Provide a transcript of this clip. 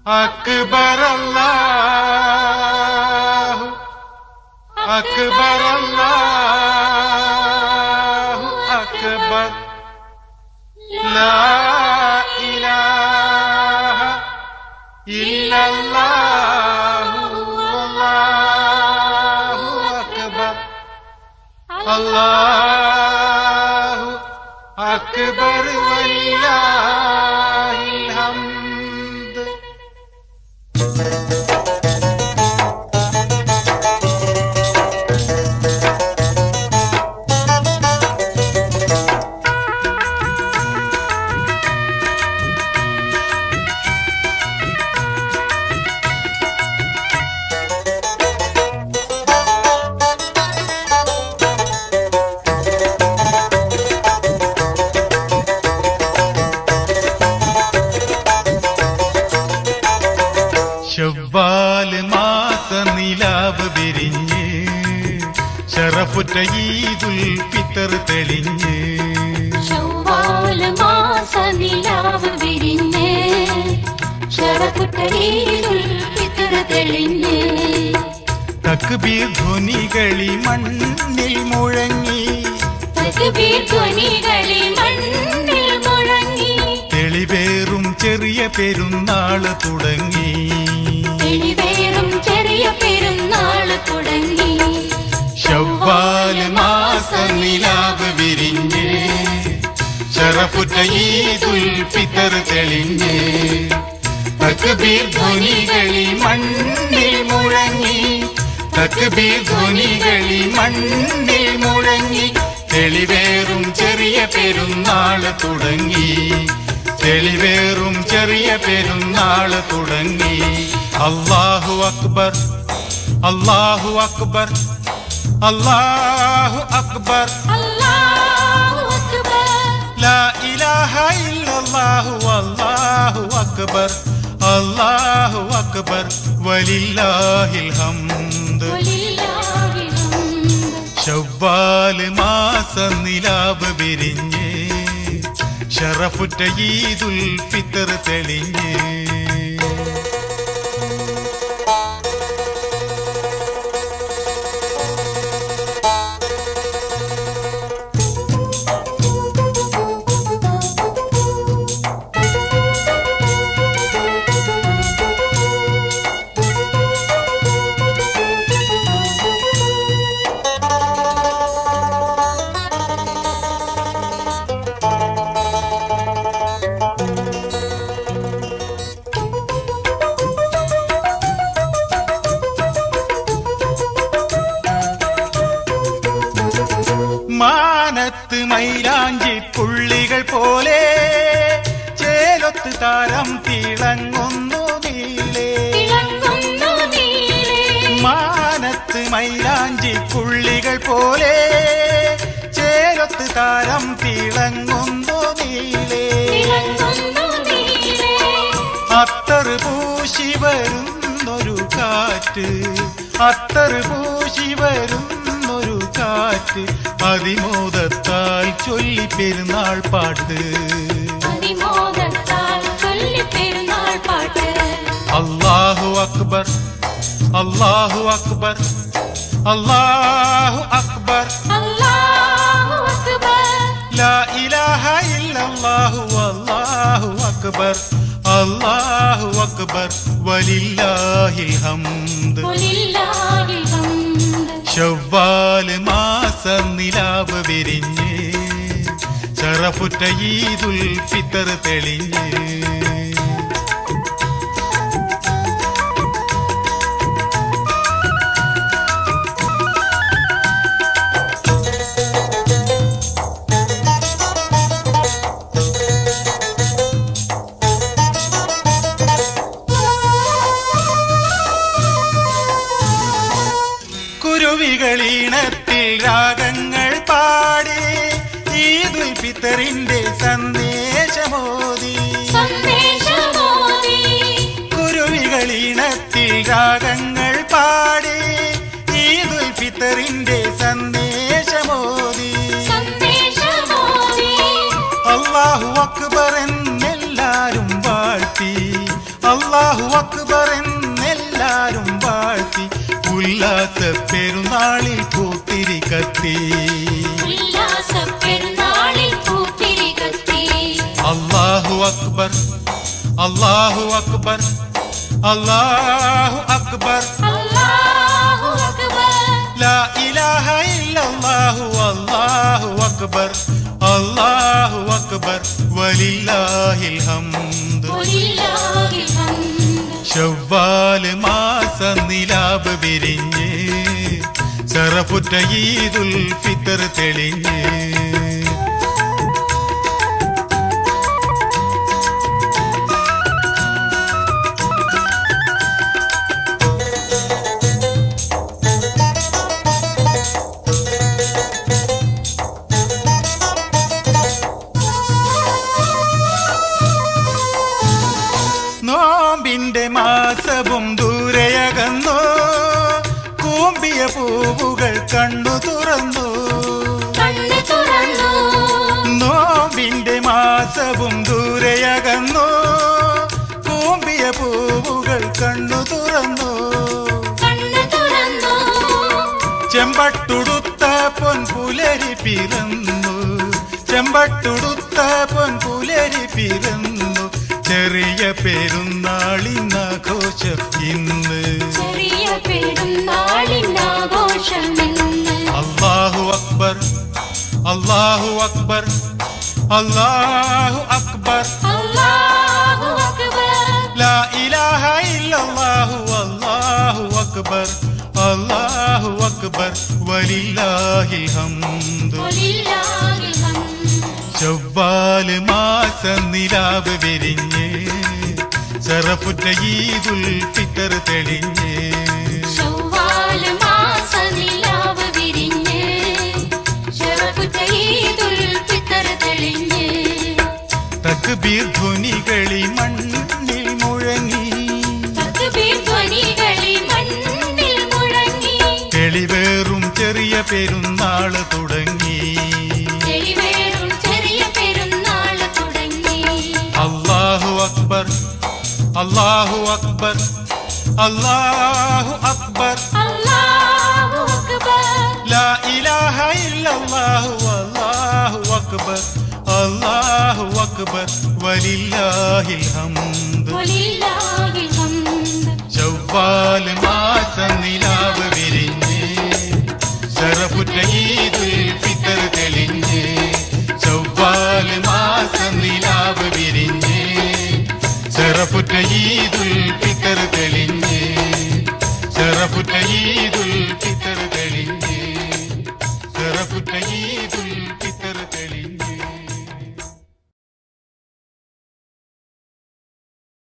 أكبر الله أكبر الله أكبر لا إله إلا الله الله أكبر الله أكبر ولله الحمد. ശവ്വാല് മാസ നിലാവ് വിരിഞ്ഞ് ശറഫുറ്റ ഈദുൽ ഫിത്തർ തെളിഞ്ഞ് ശവ്വാല് മാസ നിലാവ് വിരിഞ്ഞ് ശറഫുറ്റ ഈദുൽ ഫിത്തർ തെളിഞ്ഞ് തക്ബീർ ധ്വനികളി മണ്ണിൽ മുഴങ്ങി തക്ബീർ ധ്വനികളി മണ്ണിൽ മുഴങ്ങി തെളിവേറും ചെറിയ പെരുന്നാള് തുടങ്ങി തെളിവേറും ചെറിയ പെരുന്നാള് തുടങ്ങി ശവ്വാല് മാസ നിലാവ് വിരിഞ്ഞ് ശറഫുറ്റ ഈദുൽ ഫിത്തർ തെളിഞ്ഞ് തക്ബീർ ധ്വനികളി മണ്ണിൽ മുഴങ്ങി തക്ബീർ ധ്വനികളി മണ്ണിൽ മുഴങ്ങി തെളിവേറും ചെറിയ പെരുന്നാള് തുടങ്ങി തെളിവേറും ചെറിയ പെരുന്നാള് തുടങ്ങി. അല്ലാഹു അക്ബർ അല്ലാഹു അക്ബർ അല്ലാഹു അക്ബർ അല്ലാഹു അക്ബർ ലാ ഇലാഹ ഇല്ലല്ലാഹു അല്ലാഹു അക്ബർ അല്ലാഹു അക്ബർ വലില്ലാഹിൽ ഹംദ്. വലില്ലാഹിൽ ഹംദ്. ശവ്വാല് മാസ നിലാവ് വിരിഞ്ഞ് ശറഫുറ്റ ഈദുൽ ഫിത്തർ തെളിഞ്ഞ് മാനത്ത് മൈലാഞ്ചി പുള്ളികൾ പോലെ ചേലൊത്ത് താരം തിളങ്ങുന്നു നീളേ. മാനത്ത് മൈലാഞ്ചി പുള്ളികൾ പോലെ ചേലൊത്ത് താരം തിളങ്ങുന്നു നീളേ. അത്തർ പൂശി വരുന്നൊരു കാറ്റ് അത്തർ പൂശി വരുന്നൊരു കാറ്റ് അതിമോദത്താൽ ചൊല്ലി പെരുന്നാൾ പാട്ട് അല്ലാഹു അക്ബർ അല്ലാഹു അക്ബർ അല്ലാഹു അക്ബർ ലാ ഇലാഹ ഇല്ലല്ലാഹു അല്ലാഹു അക്ബർ അല്ലാഹു അക്ബർ വലില്ലാഹിൽ ഹംദ്. ശവ്വാല് മാസ നിലാവ് വിരിഞ്ഞ് ശറഫുറ്റ ഈദുൽ ഫിത്തർ തെളിഞ്ഞ് കുരുവികളീണത്തിൽ രാഗങ്ങൾ പാടി ഈദുൽ ഫിത്തറിന്റെ ഉല്ലാസ പെരുന്നാളിൽ പൂത്തിരി കത്തി ഉല്ലാസ പെരുന്നാളിൽ പൂത്തിരി കത്തി അല്ലാഹു അക്ബർ അല്ലാഹു അക്ബർ അല്ലാഹു അക്ബർ അല്ലാഹു അക്ബർ ലാ ഇലാഹ ഇല്ലല്ലാഹു അല്ലാഹു അക്ബർ അല്ലാഹു അക്ബർ വലില്ലാഹിൽ ഹംദ് വലില്ലാഹിൽ ഹംദ് ശവ്വാല് മാസ നിലാവ് വിരിഞ്ഞ് ശറഫുറ്റ ഈദുൽ ഫിത്തർ തെളിഞ്ഞ് നോമ്പിന്റെ മാസവും ദൂരെയകന്നു കൂമ്പിയ പൂവുകൾ കണ്ണു തുറന്നു കണ്ണു തുറന്നു നോമ്പിന്റെ മാസവും ദൂരെയകന്നു കൂമ്പിയ പൂവുകൾ കണ്ണു തുറന്നു കണ്ണു തുറന്നു ചെമ്പട്ടുടുത്ത പൊൻപുലരി പിറന്നു ചെമ്പട്ടുടുത്ത പൊൻപുലരി പിറന്നു ചെറിയ പെരുന്നാളിനാഘോഷം ഇന്ന് ചെറിയ പെരുന്നാളിനാഘോഷമെന്ന് അല്ലാഹു അക്ബർ അല്ലാഹു അക്ബർ അല്ലാഹു അക്ബർ അല്ലാഹു അക്ബർ ലാ ഇലാഹ ഇല്ലല്ലാഹു അല്ലാഹു അക്ബർ അല്ലാഹു അക്ബർ വലില്ലാഹിൽ ഹംദ് വലില്ലാഹിൽ ഹംദ് ചൊവ്വാല് മാസ നിലാവ് വിരിഞ്ഞ് ശറഫുറ്റ ഈദുൽ ഫിത്തർ തെളിഞ്ഞ് ശവ്വാല് മാസ നിലാവ് വിരിഞ്ഞ് ശറഫുറ്റ ഈദുൽ ഫിത്തർ തെളിഞ്ഞ് തക്ബീർ ധ്വനികളി മണ്ണിൽ മുഴങ്ങി തക്ബീർ ധ്വനികളി മണ്ണിൽ മുഴങ്ങി തെളിവേറും ചെറിയ പെരുന്നാള് തുടങ്ങി തെളിവേറും ചെറിയ പെരുന്നാള് തുടങ്ങി അല്ലാഹു അക്ബർ അല്ലാഹു അക്ബർ അല്ലാഹു അക്ബർ അല്ലാഹു അക്ബർ ലാ ഇലാഹ ഇല്ലല്ലാഹു അല്ലാഹു അക്ബർ അല്ലാഹു അക്ബർ വലില്ലാഹിൽ ഹംദ് വലില്ലാഹിൽ ഹംദ് ചൊവ്വാല് മാസ നിലാവ് വിരിഞ്ഞ് ശറഫുറ്റ ഈദുൽ ഫിത്തർ തെളിഞ്ഞ് ചൊവ്വാല് മാസ നിലാവ് വിരിഞ്ഞ് ശറഫുറ്റ ഈദുൽ ഫിത്തർ തെളിഞ്ഞ് ശറഫുറ്റ ഈദുൽ ഫിത്തർ തെളിഞ്ഞ് ശറഫുറ്റ ഈദുൽ